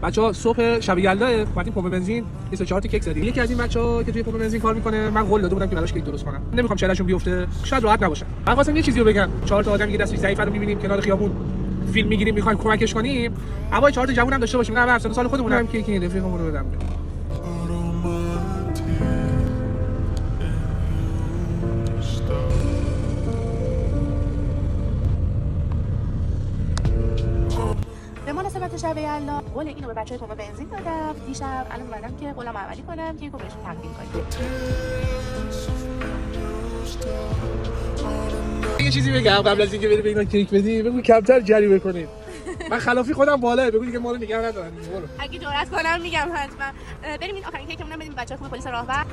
بچه‌ها صبح شب یلدا اومدیم پمپ بنزین 24 تا کیک زدیم. یکی از این بچه‌ها که توی پمپ بنزین کار میکنه من قول داده بودم که براش کیک درست کنم. نمیخوام چهرهشون بیفته، شاید راحت نباشن. من خواستم یه چیزی رو بگم. 4 تا آدم یه دستش ضعیف رو می‌بینیم کنار خیابون فیلم می‌گیریم می‌خوایم کمکش کنیم. اما 4 تا جوون هم داشته باشیم. نه هر سال خودمونم کیک این رفیقمون رو بدم. به مناسبت شب یلدا قول اینو به بچه‌های پمپ بنزین دادم. دیشب الان اومدم که قولم عملی کنم که اینو بهشون تقدیم کنیم. یه چیزی بگم قبل از اینکه بری به اینا کیک بدی، بگو کمتر جریمه کنید. من خلافی خودم بالاه، بگو دیگه ما رو نگه ندارن. برو. اگه جرأت کنم میگم حتما بریم این آخرین کیکمون رو بدیم به بچه‌های پلیس راهور.